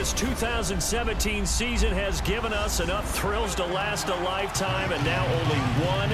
This 2017 season has given us enough thrills to last a lifetime, and now only one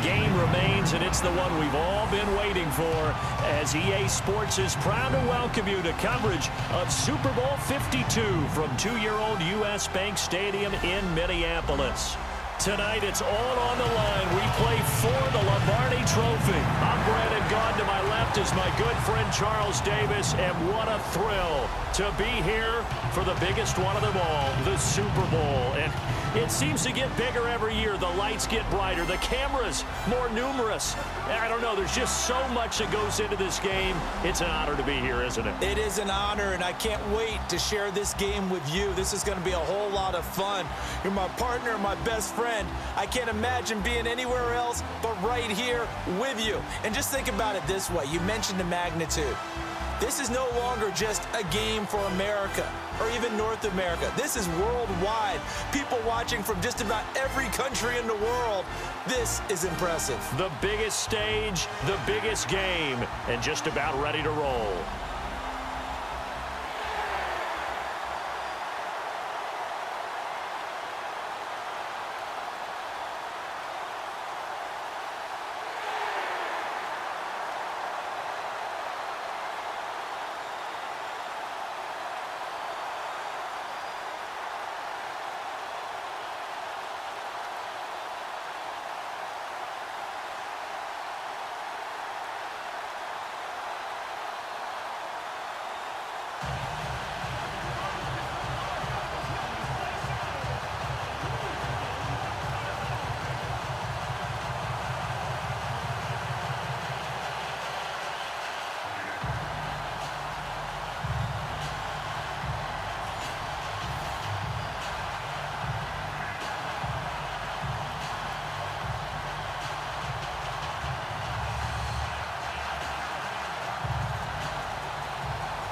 game remains, and it's the one we've all been waiting for, as EA Sports is proud to welcome you to coverage of Super Bowl 52 from 2-year-old U.S. Bank Stadium in Minneapolis. Tonight, it's all on the line. We play for the Lombardi Trophy. I'm Brandon Gaudin. To my left is my good friend Charles Davis, and what a thrill to be here for the biggest one of them all, the Super Bowl. And it seems to get bigger every year. The lights get brighter. The cameras more numerous. I don't know. There's just so much that goes into this game. It's an honor to be here, isn't it? It is an honor, and I can't wait to share this game with you. This is going to be a whole lot of fun. You're my partner, my best friend. I can't imagine being anywhere else but right here with you. And just think about it this way. You mentioned the magnitude. This is no longer just a game for America or even North America. This is worldwide. People watching from just about every country in the world. This is impressive. The biggest stage, the biggest game, and just about ready to roll.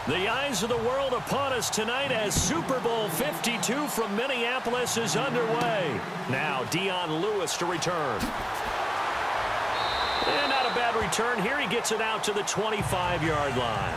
The eyes of the world upon us tonight as Super Bowl 52 from Minneapolis is underway. Now Dion Lewis to return. And not a bad return here. He gets it out to the 25-yard line.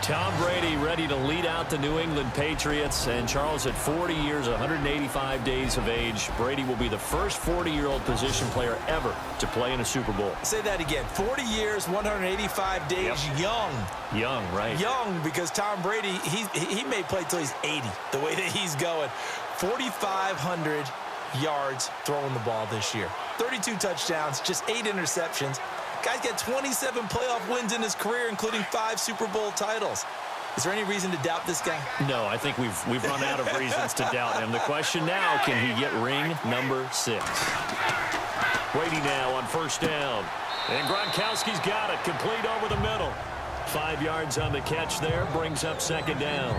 Tom Brady ready to lead out the New England Patriots. And Charles, at 40 years, 185 days of age, Brady will be the first 40-year-old position player ever to play in a Super Bowl. Say that again. 40 years, 185 days, yep. Young, right. Young, because Tom Brady, he may play till he's 80, the way that he's going. 4,500 yards throwing the ball this year. 32 touchdowns, just 8 interceptions. Guy's got 27 playoff wins in his career, including 5 Super Bowl titles. Is there any reason to doubt this guy? No, I think we've run out of reasons to doubt him. The question now, can he get ring number 6? Brady now on first down. And Gronkowski's got it, complete over the middle. 5 yards on the catch there, brings up second down.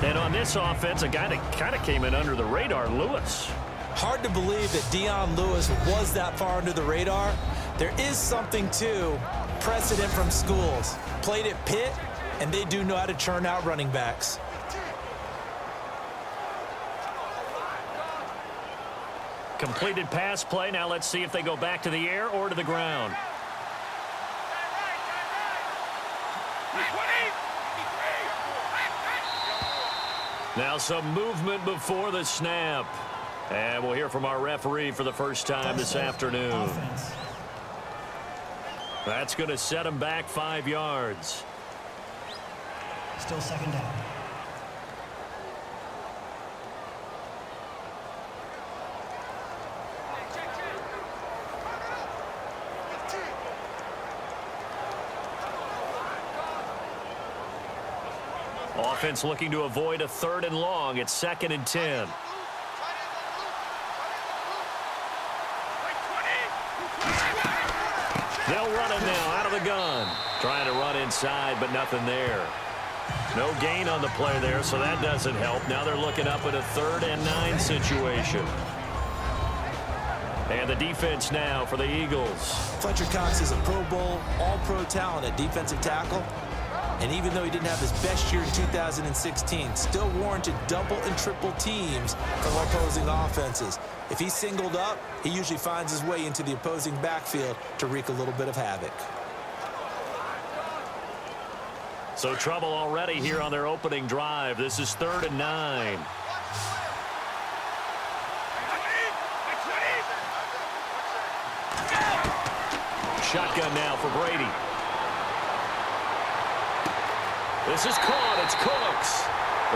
And on this offense, a guy that kind of came in under the radar, Lewis. Hard to believe that Dion Lewis was that far under the radar. There is something to precedent from schools. Played at Pitt, and they do know how to churn out running backs. Completed pass play. Now let's see if they go back to the air or to the ground. Now some movement before the snap. And we'll hear from our referee for the first time this afternoon. That's going to set him back 5 yards. Still second down. Offense looking to avoid a 3rd and long. It's 2nd and 10. They'll run it now out of the gun. Trying to run inside, but nothing there. No gain on the play there, so that doesn't help. Now they're looking up at a 3rd and 9 situation. And the defense now for the Eagles. Fletcher Cox is a Pro Bowl, all-pro talent at defensive tackle. And even though he didn't have his best year in 2016, still warranted double and triple teams from opposing offenses. If he's singled up, he usually finds his way into the opposing backfield to wreak a little bit of havoc. So trouble already here on their opening drive. This is 3rd and 9. Shotgun now for Brady. This is caught. It's Cooks.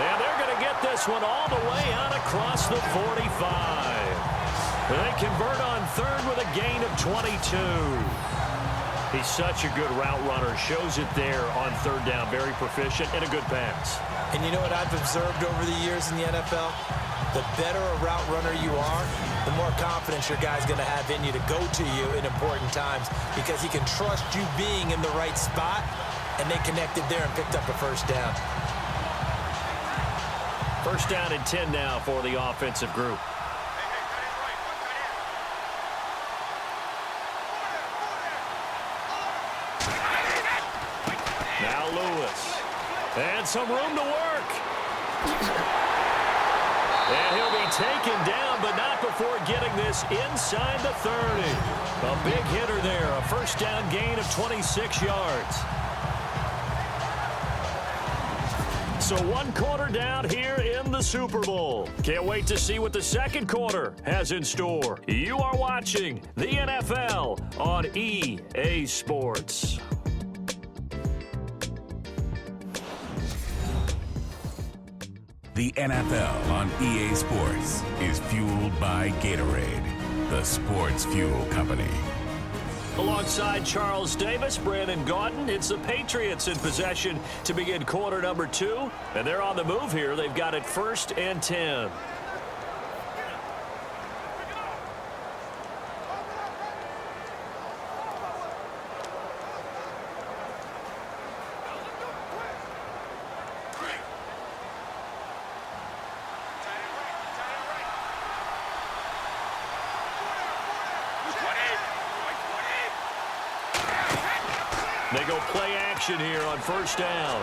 And they're going to get this one all the way out across the 45. They convert on 3rd with a gain of 22. He's such a good route runner. Shows it there on 3rd down. Very proficient and a good pass. And you know what I've observed over the years in the NFL? The better a route runner you are, the more confidence your guy's going to have in you to go to you in important times because he can trust you being in the right spot, and they connected there and picked up a 1st down. 1st down and 10 now for the offensive group. Now Lewis. And some room to work. And he'll be taken down, but not before getting this inside the 30. A big hitter there. A 1st down gain of 26 yards. So 1 quarter down here in the Super Bowl. Can't wait to see what the 2nd quarter has in store. You are watching the NFL on EA Sports. The NFL on EA Sports is fueled by Gatorade, the sports fuel company. Alongside Charles Davis, Brandon Gaudin, it's the Patriots in possession to begin quarter number 2. And they're on the move here. They've got it 1st and 10. They go play action here on 1st down.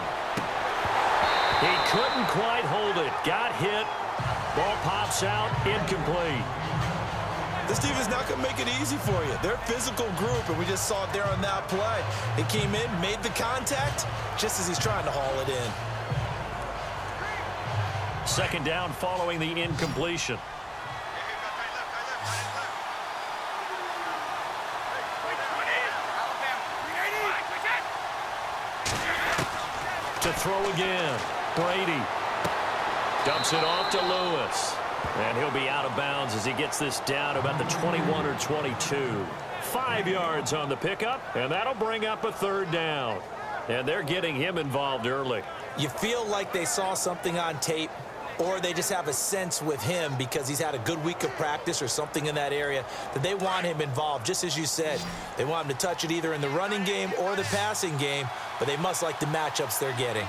He couldn't quite hold it. Got hit. Ball pops out. Incomplete. This team is not going to make it easy for you. They're a physical group, and we just saw it there on that play. They came in, made the contact, just as he's trying to haul it in. 2nd down following the incompletion. To throw again. Brady dumps it off to Lewis. And he'll be out of bounds as he gets this down about the 21 or 22. 5 yards on the pickup, and that'll bring up a 3rd down. And they're getting him involved early. You feel like they saw something on tape, or they just have a sense with him because he's had a good week of practice or something in that area that they want him involved, just as you said. They want him to touch it either in the running game or the passing game, but they must like the matchups they're getting.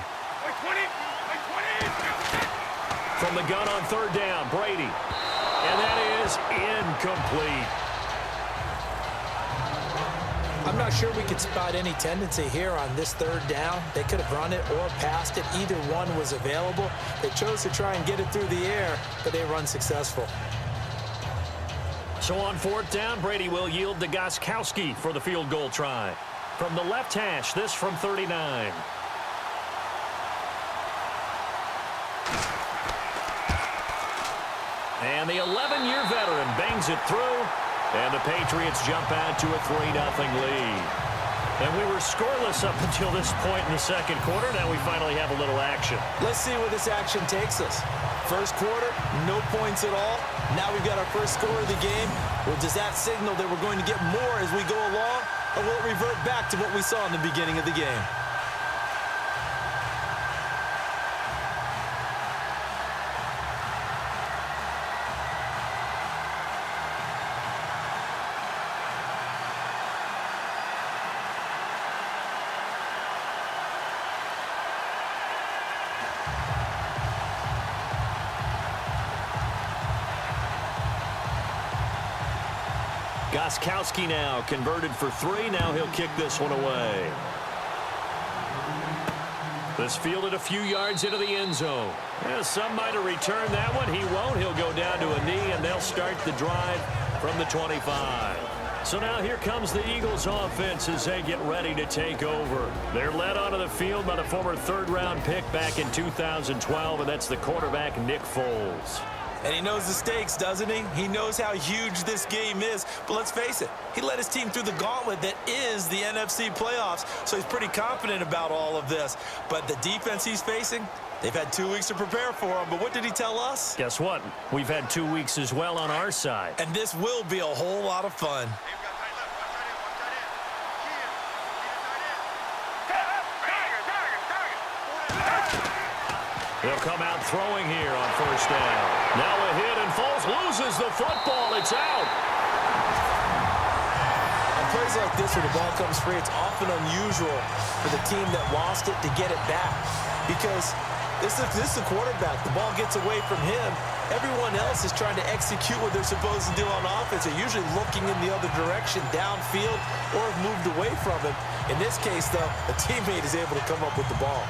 From the gun on 3rd down, Brady. And that is incomplete. I'm not sure we could spot any tendency here on this 3rd down. They could have run it or passed it. Either one was available. They chose to try and get it through the air, but they were unsuccessful. So on 4th down, Brady will yield to Gostkowski for the field goal try. From the left hash, this from 39. And the 11-year veteran bangs it through. And the Patriots jump out to a 3-0 lead. And we were scoreless up until this point in the 2nd quarter. Now we finally have a little action. Let's see where this action takes us. 1st quarter, no points at all. Now we've got our 1st score of the game. Well, does that signal that we're going to get more as we go along? Or will it revert back to what we saw in the beginning of the game? Gostkowski now converted for 3. Now he'll kick this one away. This fielded a few yards into the end zone. Yeah, some might have returned that one. He won't. He'll go down to a knee, and they'll start the drive from the 25. So now here comes the Eagles offense as they get ready to take over. They're led onto the field by the former third-round pick back in 2012, and that's the quarterback, Nick Foles. And he knows the stakes, doesn't he? He knows how huge this game is. But let's face it, he led his team through the gauntlet that is the NFC playoffs, so he's pretty confident about all of this. But the defense he's facing, they've had 2 weeks to prepare for him. But what did he tell us? Guess what? We've had 2 weeks as well on our side. And this will be a whole lot of fun. They'll come out throwing here on first down. Now a hit, and Foles loses the football. It's out. On plays like this where the ball comes free, it's often unusual for the team that lost it to get it back. Because this is the quarterback. The ball gets away from him. Everyone else is trying to execute what they're supposed to do on offense. They're usually looking in the other direction, downfield, or have moved away from him. In this case, though, a teammate is able to come up with the ball.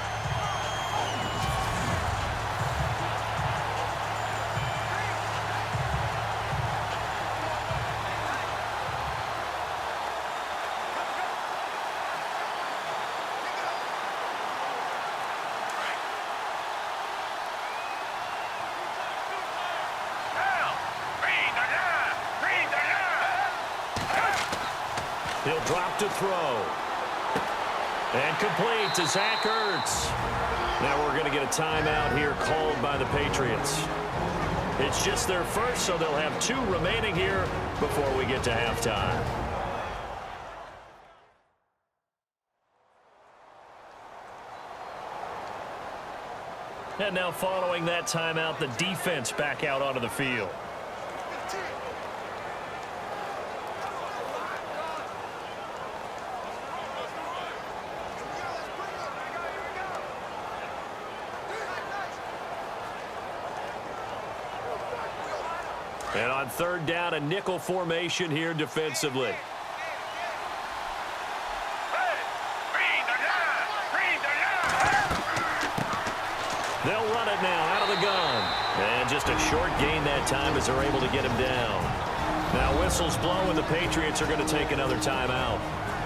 He'll drop to throw. And complete to Zach Ertz. Now we're going to get a timeout here called by the Patriots. It's just their first, so they'll have 2 remaining here before we get to halftime. And now following that timeout, the defense back out onto the field. And on third down, a nickel formation here defensively. They'll run it now out of the gun. And just a short gain that time as they're able to get him down. Now whistles blow and the Patriots are going to take another timeout.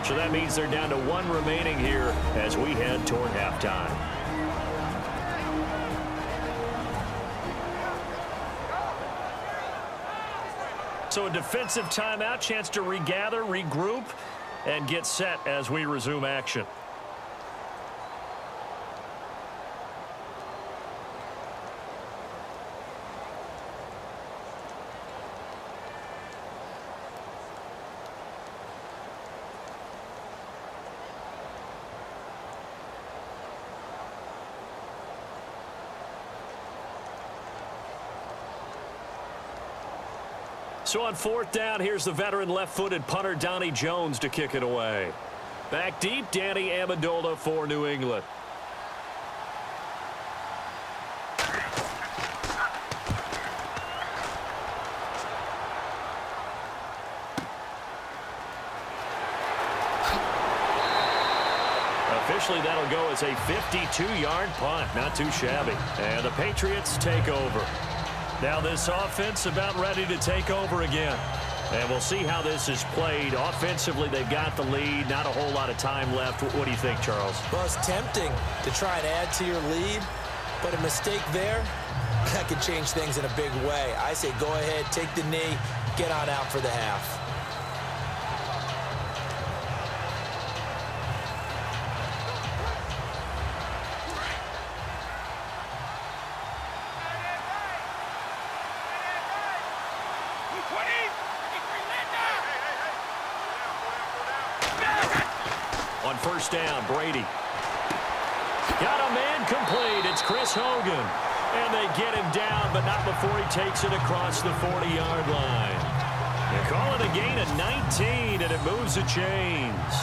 So that means they're down to 1 remaining here as we head toward halftime. So a defensive timeout, chance to regather, regroup, and get set as we resume action. So on fourth down, here's the veteran left-footed punter Donnie Jones to kick it away. Back deep, Danny Amendola for New England. Officially, that'll go as a 52-yard punt. Not too shabby. And the Patriots take over. Now this offense about ready to take over again. And we'll see how this is played. Offensively, they've got the lead. Not a whole lot of time left. What do you think, Charles? Well, it's tempting to try and add to your lead, but a mistake there, that could change things in a big way. I say go ahead, take the knee, get on out for the half. On first down, Brady. Got a man complete. It's Chris Hogan. And they get him down, but not before he takes it across the 40-yard line. They call it a gain of 19, and it moves the chains.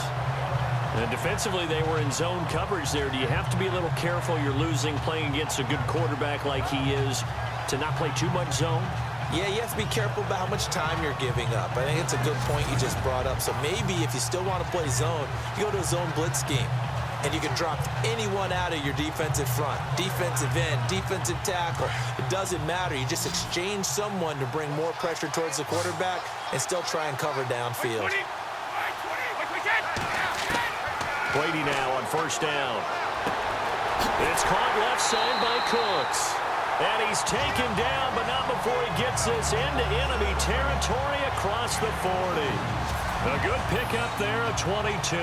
And defensively, they were in zone coverage there. Do you have to be a little careful? You're losing, playing against a good quarterback like he is, to not play too much zone? Yeah, you have to be careful about how much time you're giving up. I think it's a good point you just brought up. So maybe if you still want to play zone, you go to a zone blitz scheme. and you can drop anyone out of your defensive front. Defensive end, defensive tackle. It doesn't matter. You just exchange someone to bring more pressure towards the quarterback and still try and cover downfield. Brady now on first down. It's caught left side by Cooks. And he's taken down, but not before he gets this into enemy territory across the 40. A good pickup there at 22.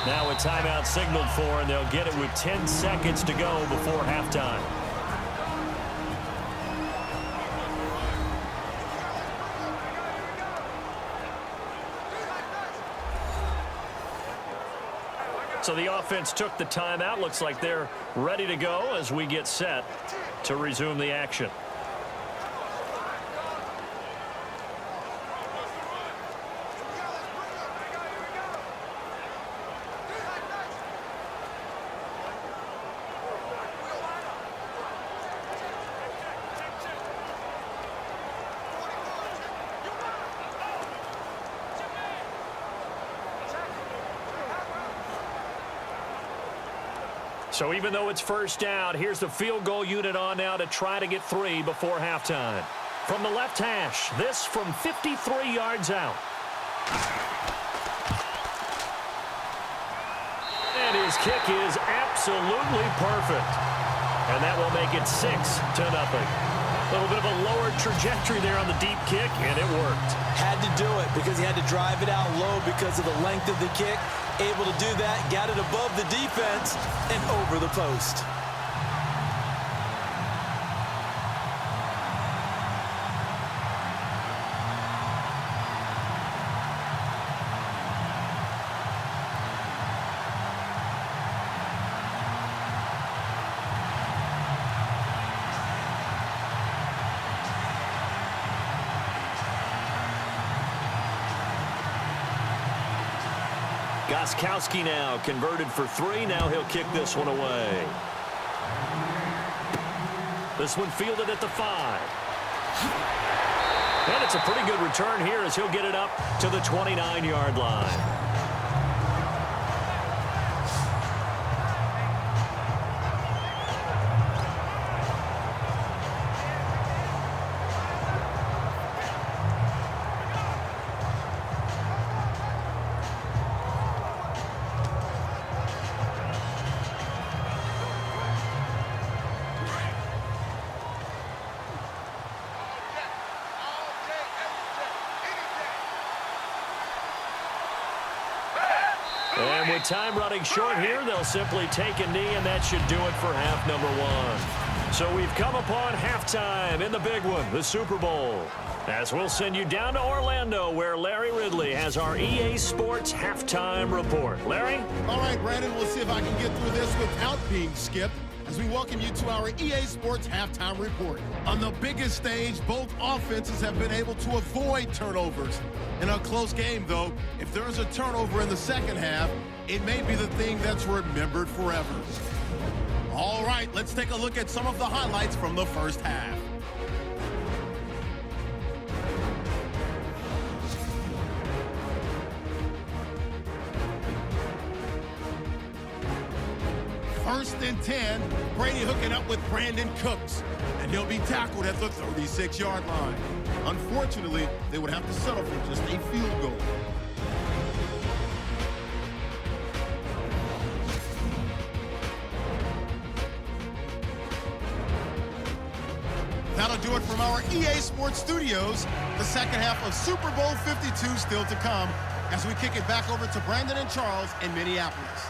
Now a timeout signaled for, and they'll get it with 10 seconds to go before halftime. So the offense took the timeout. Looks like they're ready to go as we get set to resume the action. So even though it's first down, here's the field goal unit on now to try to get 3 before halftime. From the left hash, this from 53 yards out. And his kick is absolutely perfect. And that will make it 6-0. A little bit of a lower trajectory there on the deep kick, and it worked. Had to do it because he had to drive it out low because of the length of the kick. Able to do that, got it above the defense and over the post. Gostkowski now converted for 3. Now he'll kick this one away. This one fielded at the 5. And it's a pretty good return here as he'll get it up to the 29-yard line. And with time running short here, they'll simply take a knee, and that should do it for half number 1. So we've come upon halftime in the big one, the Super Bowl. As we'll send you down to Orlando, where Larry Ridley has our EA Sports halftime report. Larry? All right, Brandon, we'll see if I can get through this without being skipped as we welcome you to our EA Sports halftime report. On the biggest stage, both offenses have been able to avoid turnovers. In a close game, though, if there is a turnover in the second half, it may be the thing that's remembered forever. All right, let's take a look at some of the highlights from the first half. First and 10, Brady hooking up with Brandon Cooks, and he'll be tackled at the 36-yard line. Unfortunately, they would have to settle for just a field goal. That'll do it from our EA Sports Studios. The second half of Super Bowl 52 still to come as we kick it back over to Brandon and Charles in Minneapolis.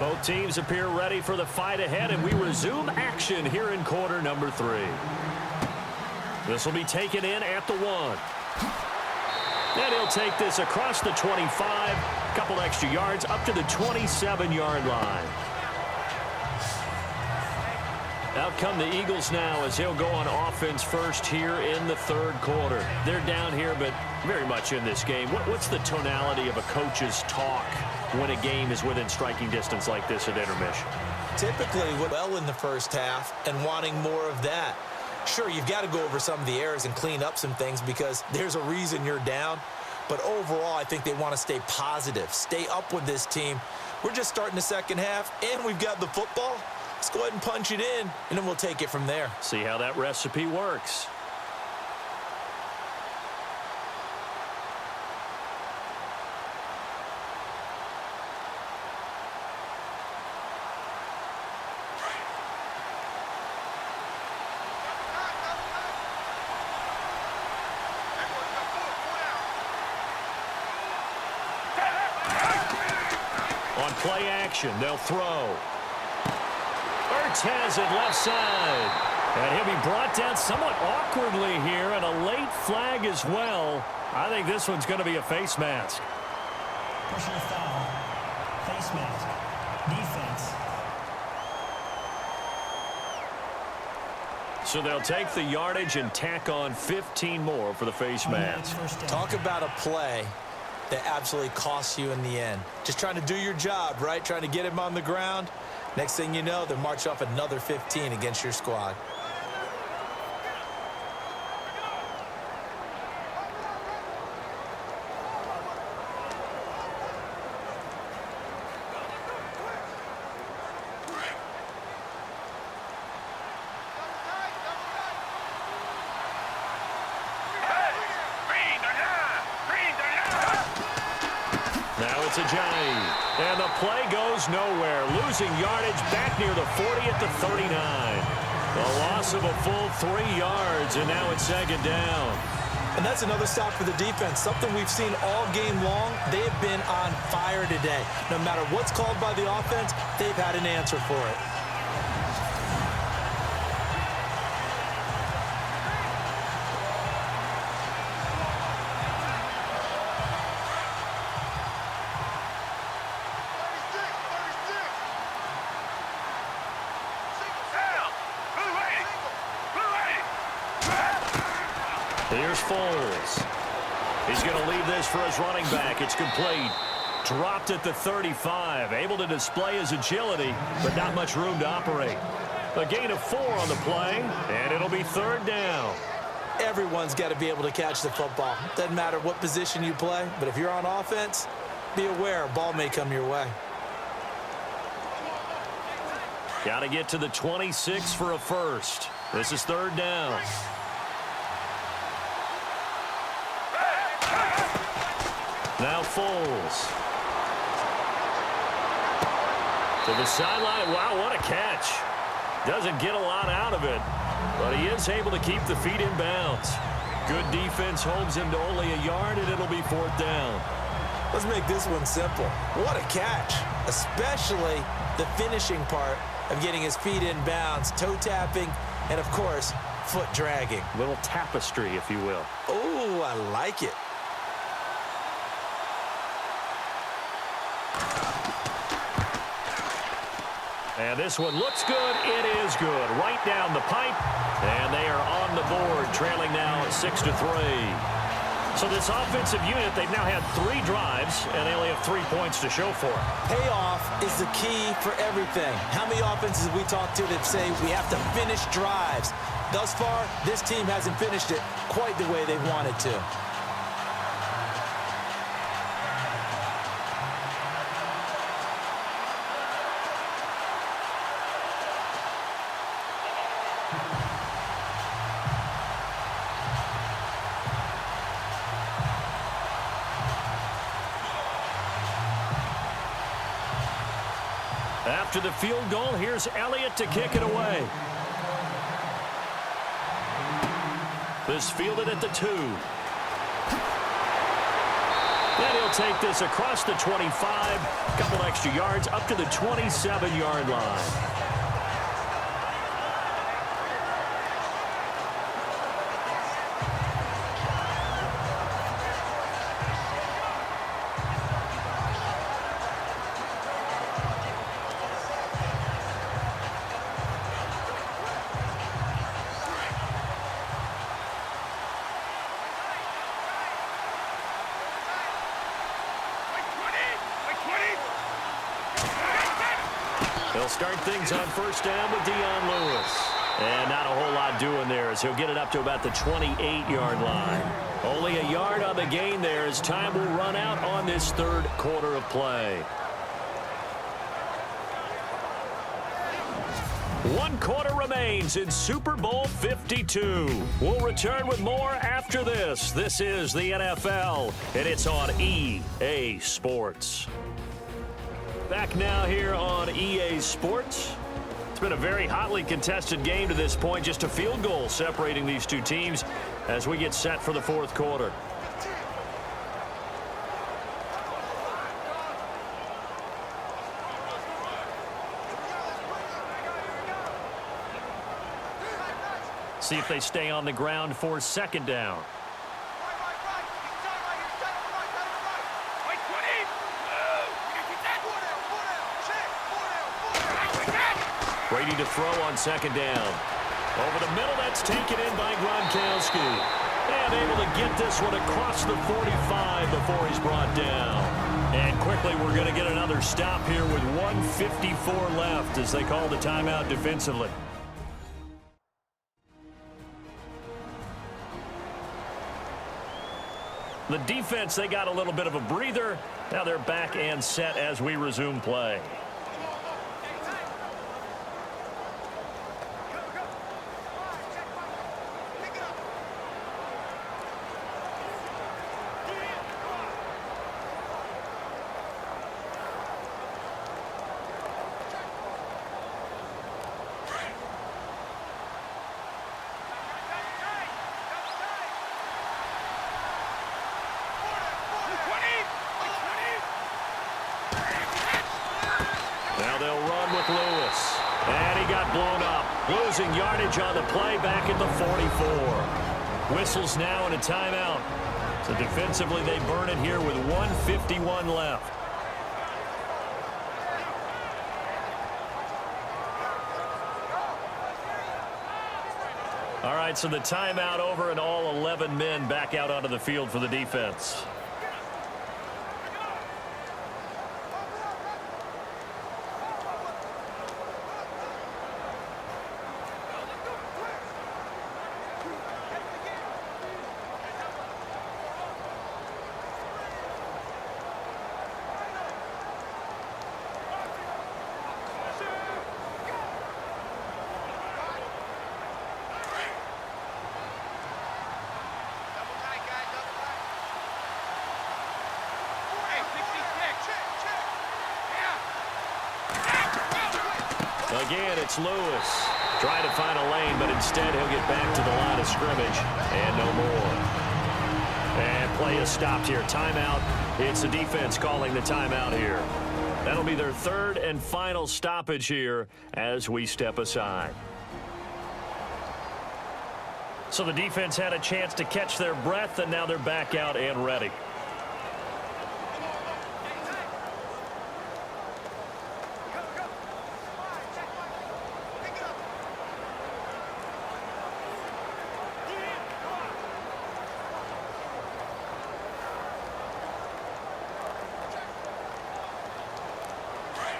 Both teams appear ready for the fight ahead, and we resume action here in quarter number 3. This will be taken in at the 1. And he'll take this across the 25, a couple extra yards up to the 27-yard line. Out come the Eagles now as he'll go on offense first here in the 3rd quarter. They're down here, but very much in this game. What's the tonality of a coach's talk when a game is within striking distance like this at intermission? Typically well in the first half and wanting more of that. Sure, you've got to go over some of the errors and clean up some things because there's a reason you're down. But overall, I think they want to stay positive, stay up with this team. We're just starting the second half, and we've got the football. Let's go ahead and punch it in, and then we'll take it from there. See how that recipe works. On play action, they'll throw. Etes it left side. And he'll be brought down somewhat awkwardly here, and a late flag as well. I think this one's going to be a face mask. Personal foul. Face mask. Defense. So they'll take the yardage and tack on 15 more for the face mask. Talk about a play that absolutely costs you in the end. Just trying to do your job, right? Trying to get him on the ground. Next thing you know, they'll march off another 15 against your squad. It's Ajayi, and the play goes nowhere, losing yardage back near the 40 at the 39. A loss of a full 3 yards, and now it's 2nd down. And that's another stop for the defense, something we've seen all game long. They have been on fire today. No matter what's called by the offense, they've had an answer for it. Here's Foles. He's going to leave this for his running back. It's complete. Dropped at the 35. Able to display his agility, but not much room to operate. A gain of 4 on the play, and it'll be 3rd down. Everyone's got to be able to catch the football. Doesn't matter what position you play, but if you're on offense, be aware a ball may come your way. Got to get to the 26 for a first. This is 3rd down. Now Foles. To the sideline. Wow, what a catch. Doesn't get a lot out of it, but he is able to keep the feet in bounds. Good defense holds him to only a yard, and it'll be 4th down. Let's make this one simple. What a catch, especially the finishing part of getting his feet in bounds, toe tapping, and, of course, foot dragging. Little tapestry, if you will. Oh, I like it. And this one looks good. It is good. Right down the pipe. And they are on the board, trailing now 6-3. So this offensive unit, they've now had 3 drives, and they only have 3 points to show for it. Payoff is the key for everything. How many offenses have we talked to that say we have to finish drives? Thus far, this team hasn't finished it quite the way they wanted to. After the field goal, here's Elliott to kick it away. This fielded at the 2. And he'll take this across the 25, a couple extra yards up to the 27-yard line. They'll start things on first down with Dion Lewis. And not a whole lot doing there as he'll get it up to about the 28-yard line. Only a yard on the gain there as time will run out on this third quarter of play. One quarter remains in Super Bowl 52. We'll return with more after this. This is the NFL, and it's on EA Sports. Back now here on EA Sports. It's been a very hotly contested game to this point. Just a field goal separating these two teams as we get set for the fourth quarter. See if they stay on the ground for second down. Ready to throw on second down. Over the middle, that's taken in by Gronkowski. And able to get this one across the 45 before he's brought down. And quickly, we're going to get another stop here with 1:54 left as they call the timeout defensively. The defense, they got a little bit of a breather. Now they're back and set as we resume play. Now they'll run with Lewis. And he got blown up. Losing yardage on the play back at the 44. Whistles now and a timeout. So defensively they burn it here with 1:51 left. All right, so the timeout over and all 11 men back out onto the field for the defense. Again, it's Lewis. Trying to find a lane, but instead he'll get back to the line of scrimmage. And no more. And play is stopped here. Timeout. It's the defense calling the timeout here. That'll be their third and final stoppage here as we step aside. So the defense had a chance to catch their breath, and now they're back out and ready.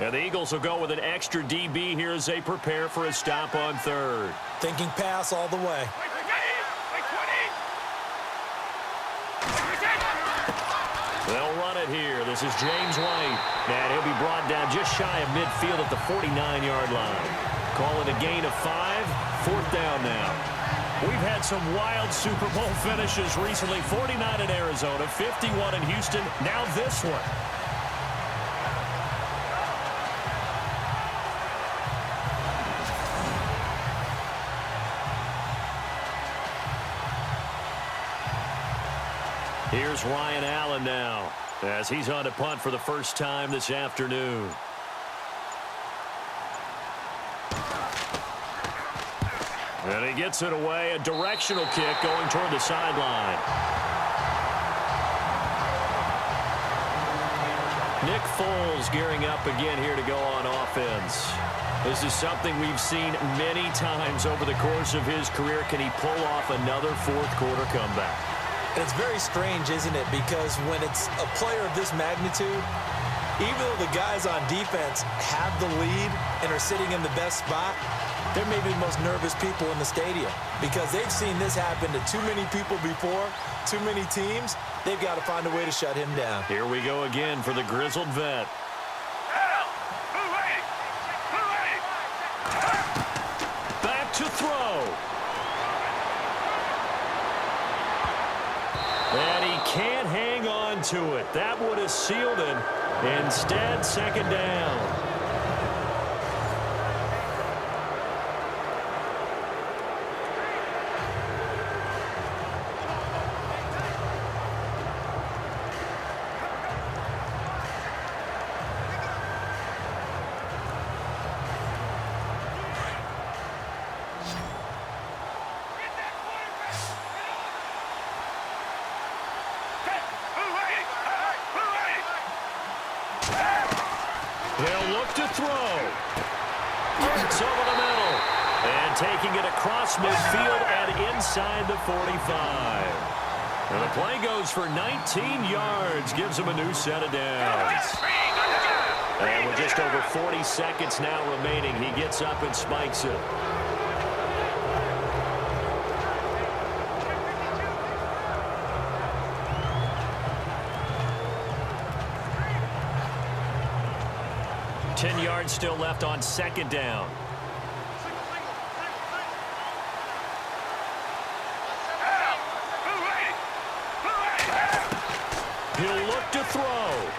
And the Eagles will go with an extra DB here as they prepare for a stop on third. Thinking pass all the way. They'll run it here. This is James White. And he'll be brought down just shy of midfield at the 49-yard line. Call it a gain of 5. Fourth down now. We've had some wild Super Bowl finishes recently. 49 in Arizona, 51 in Houston, now this one. Here's Ryan Allen now. as he's on to punt for the first time this afternoon. And he gets it away, a directional kick going toward the sideline. Nick Foles gearing up again here to go on offense. This is something we've seen many times over the course of his career. Can he pull off another fourth-quarter comeback? And it's very strange, isn't it? Because when it's a player of this magnitude, even though the guys on defense have the lead and are sitting in the best spot, they're maybe the most nervous people in the stadium because they've seen this happen to too many people before, too many teams. They've got to find a way to shut him down. Here we go again for the grizzled vet. Back to throw. And he can't hang on to it. That would have sealed it. Instead, second down. They'll look to throw. It's over the middle. And taking it across midfield and inside the 45. And the play goes for 19 yards. Gives him a new set of downs. And with just over 40 seconds now remaining, he gets up and spikes it. Ten yards still left on second down. He'll look to throw.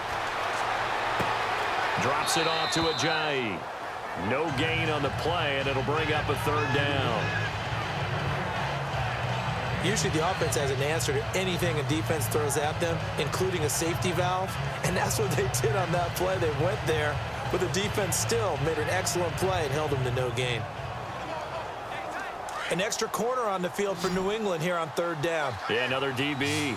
Drops it off to Ajayi. No gain on the play, and it'll bring up a third down. Usually the offense has an answer to anything a defense throws at them, including a safety valve. And that's what they did on that play. They went there, but the defense still made an excellent play and held them to no gain. An extra corner on the field for New England here on third down. Yeah, another DB.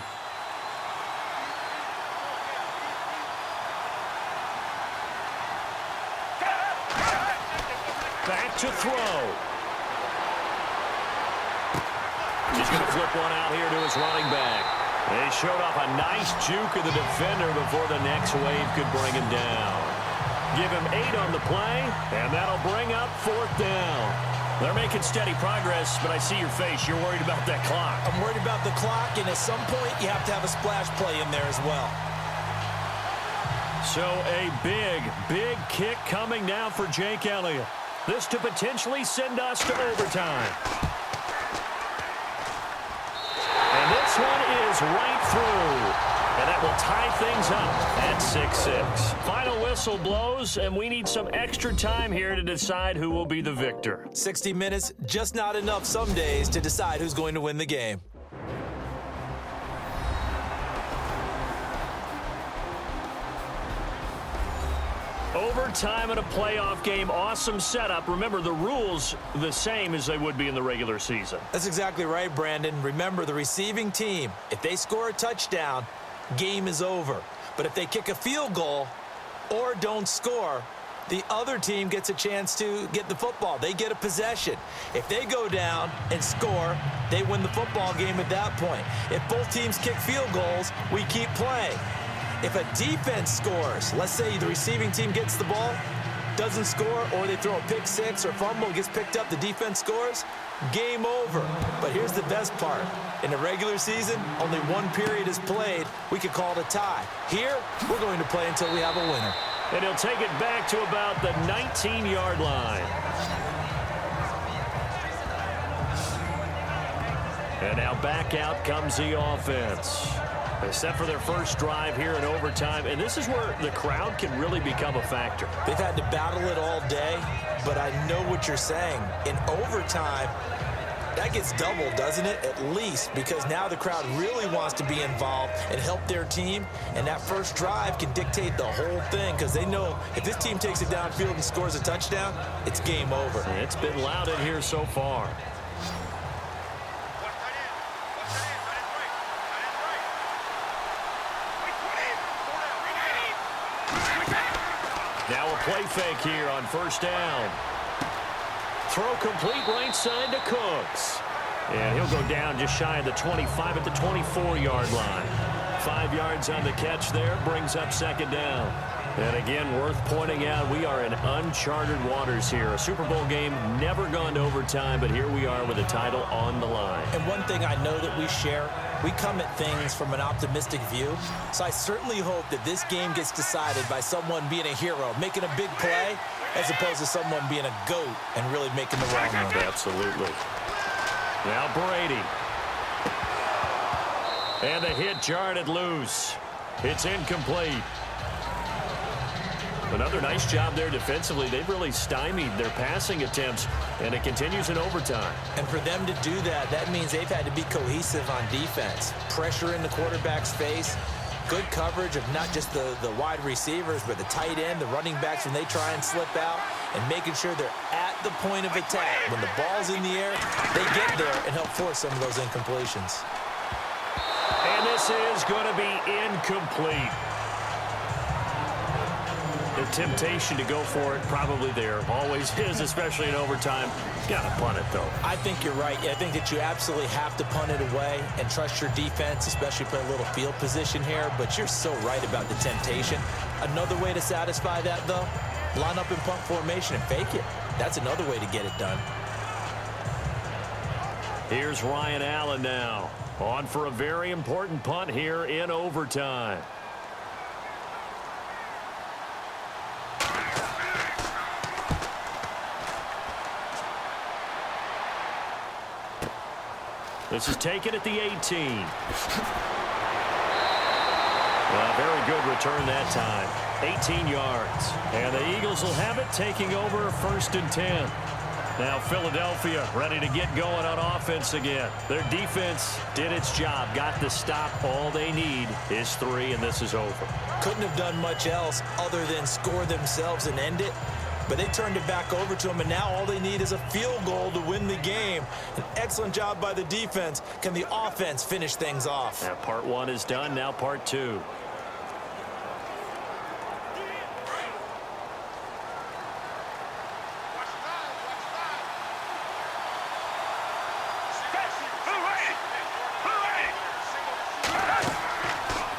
Back to throw. He's going to flip one out here to his running back. And he showed off a nice juke of the defender before the next wave could bring him down. Give him 8 on the play, and that'll bring up fourth down. They're making steady progress, but I see your face. You're worried about that clock. I'm worried about the clock, and at some point you have to have a splash play in there as well. So a big, big kick coming now for Jake Elliott. This to potentially send us to overtime. And this one is right through. And that will tie things up at 6-6. Final whistle blows, and we need some extra time here to decide who will be the victor. 60 minutes, just not enough some days to decide who's going to win the game. Overtime in a playoff game, awesome setup. Remember, the rules the same as they would be in the regular season. That's exactly right, Brandon. Remember, the receiving team, if they score a touchdown, game is over. But if they kick a field goal or don't score, the other team gets a chance to get the football. They get a possession. If they go down and score, they win the football game at that point. If both teams kick field goals, we keep playing. If a defense scores, let's say the receiving team gets the ball, doesn't score, or they throw a pick six or fumble, gets picked up, the defense scores, game over. But here's the best part. In the regular season, only one period is played. We could call it a tie. Here, we're going to play until we have a winner. And he'll take it back to about the 19-yard line. And now back out comes the offense. They set for their first drive here in overtime, and this is where the crowd can really become a factor. They've had to battle it all day, but I know what you're saying. In overtime, That gets doubled, doesn't it? At least, because now the crowd really wants to be involved and help their team, and that first drive can dictate the whole thing because they know if this team takes it downfield and scores a touchdown, it's game over. It's been loud in here so far. Now a play fake here on first down. Throw complete right side to Cooks. And he'll go down just shy of the 25 at the 24-yard line. 5 yards on the catch there, brings up second down. And again, worth pointing out, we are in uncharted waters here. A Super Bowl game never gone to overtime, but here we are with a title on the line. And one thing I know that we share, we come at things from an optimistic view. So I certainly hope that this game gets decided by someone being a hero, making a big play, as opposed to someone being a GOAT and really making the wrong one. Absolutely. Now Brady. And the hit jarred it loose. It's incomplete. Another nice job there defensively. They've really stymied their passing attempts, and it continues in overtime. And for them to do that, that means they've had to be cohesive on defense. Pressure in the quarterback's face. Good coverage of not just the wide receivers, but the tight end, the running backs when they try and slip out, and making sure they're at the point of attack. When the ball's in the air, they get there and help force some of those incompletions. And this is going to be incomplete. The temptation to go for it probably there. Always is, especially in overtime. Got to punt it, though. I think you're right. I think that you absolutely have to punt it away and trust your defense, especially play a little field position here. But you're so right about the temptation. Another way to satisfy that, though, line up in punt formation and fake it. That's another way to get it done. Here's Ryan Allen now. On for a very important punt here in overtime. This is taken at the 18. Well, very good return that time. 18 yards. And the Eagles will have it, taking over 1st and 10. Now Philadelphia ready to get going on offense again. Their defense did its job, got the stop. All they need is 3, and this is over. Couldn't have done much else other than score themselves and end it. But they turned it back over to them, and now all they need is a field goal to win the game. An excellent job by the defense. Can the offense finish things off? Now part 1 is done, now part 2.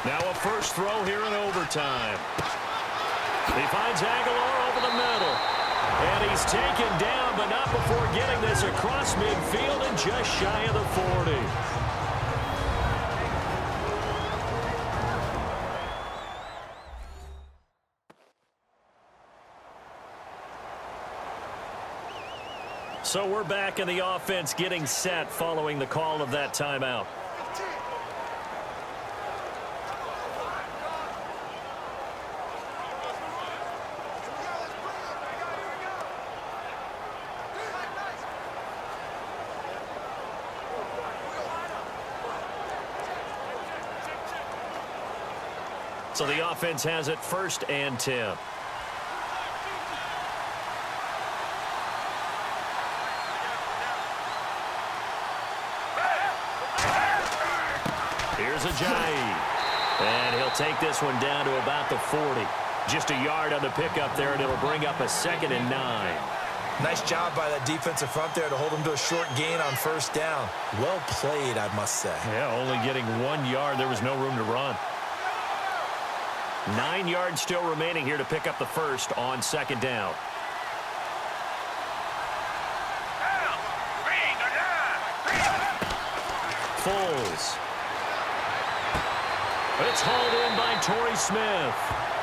Now a first throw here in overtime. He finds Aguilar over the middle. And he's taken down, but not before getting this across midfield and just shy of the 40. So we're back in the offense getting set following the call of that timeout. So the offense has it 1st and 10. Here's Ajayi. And he'll take this one down to about the 40. Just a yard on the pickup there, and it'll bring up a 2nd and 9. Nice job by that defensive front there to hold him to a short gain on 1st down. Well played, I must say. Yeah, only getting 1 yard. There was no room to run. 9 yards still remaining here to pick up the 1st on 2nd down. Foles. It's hauled in by Torrey Smith.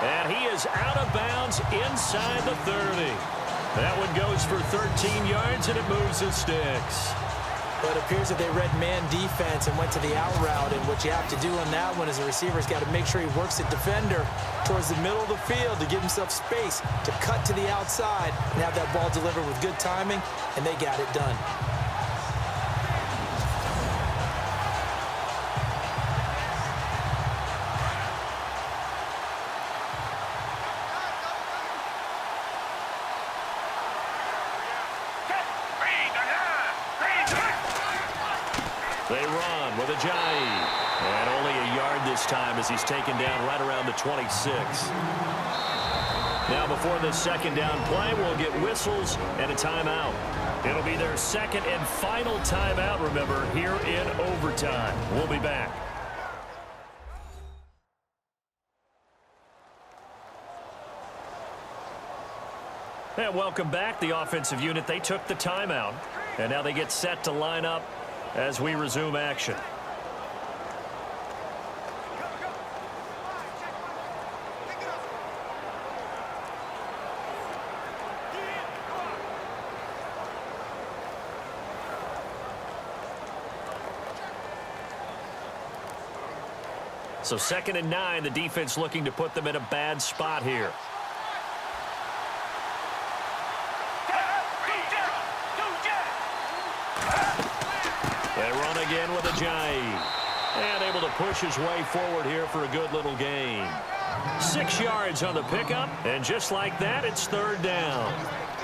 And he is out of bounds inside the 30. That one goes for 13 yards, and it moves the sticks. But it appears that they read man defense and went to the out route. And what you have to do on that one is the receiver's got to make sure he works the defender towards the middle of the field to give himself space to cut to the outside and have that ball delivered with good timing, and they got it done. They run with Ajayi. And only a yard this time as he's taken down right around the 26. Now before this second down play, we'll get whistles and a timeout. It'll be their second and final timeout, remember, here in overtime. We'll be back. And welcome back. The offensive unit, they took the timeout. And now they get set to line up as we resume action. So 2nd and 9, the defense looking to put them in a bad spot here. They run again with Ajayi. And able to push his way forward here for a good little gain. 6 yards on the pickup, and just like that, it's 3rd down.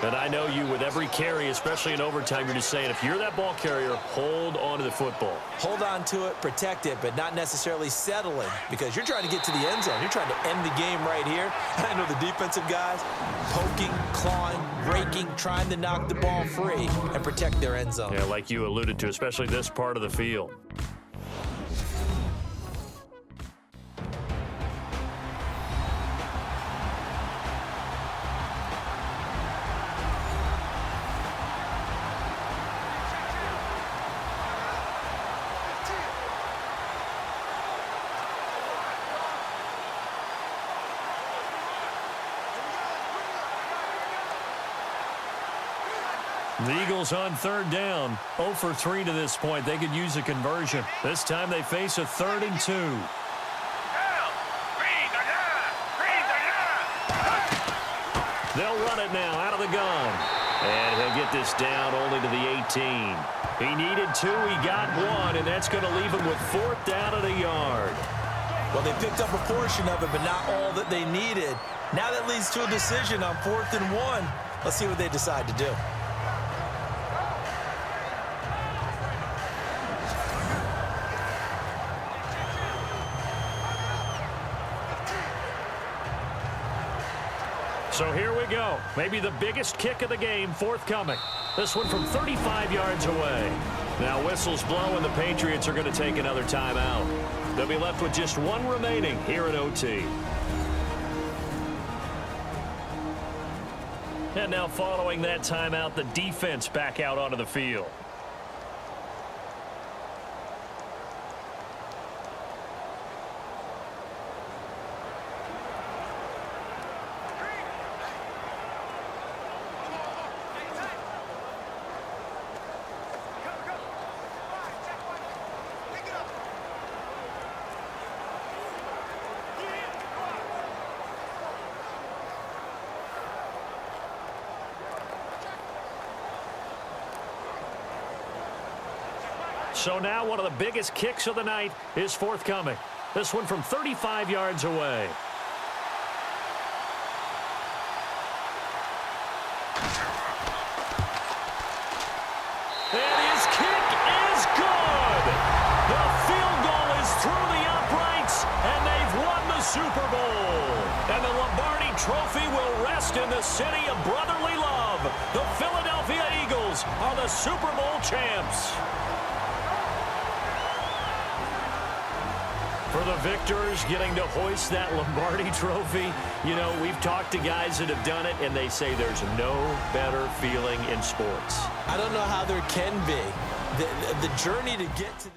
And I know you with every carry, especially in overtime, you're just saying if you're that ball carrier, hold on to the football. Hold on to it, protect it, but not necessarily settling because you're trying to get to the end zone. You're trying to end the game right here. I know the defensive guys poking, clawing, raking, trying to knock the ball free and protect their end zone. Yeah, like you alluded to, especially this part of the field. The Eagles on 3rd down. 0 for 3 to this point. They could use a conversion. This time they face a 3rd and 2. They'll run it now out of the gun. And he'll get this down only to the 18. He needed 2. He got 1, and that's going to leave him with 4th down and a yard. Well, they picked up a portion of it, but not all that they needed. Now that leads to a decision on 4th and 1. Let's see what they decide to do. So here we go. Maybe the biggest kick of the game forthcoming. This one from 35 yards away. Now whistles blow and the Patriots are going to take another timeout. They'll be left with just 1 remaining here at OT. And now following that timeout, the defense back out onto the field. So now one of the biggest kicks of the night is forthcoming. This one from 35 yards away. And his kick is good. The field goal is through the uprights, and they've won the Super Bowl. And the Lombardi Trophy will rest in the city of brotherly love. The Philadelphia Eagles are the Super Bowl champs. For the victors getting to hoist that Lombardi Trophy, you know, we've talked to guys that have done it, and they say there's no better feeling in sports. I don't know how there can be. The journey to get to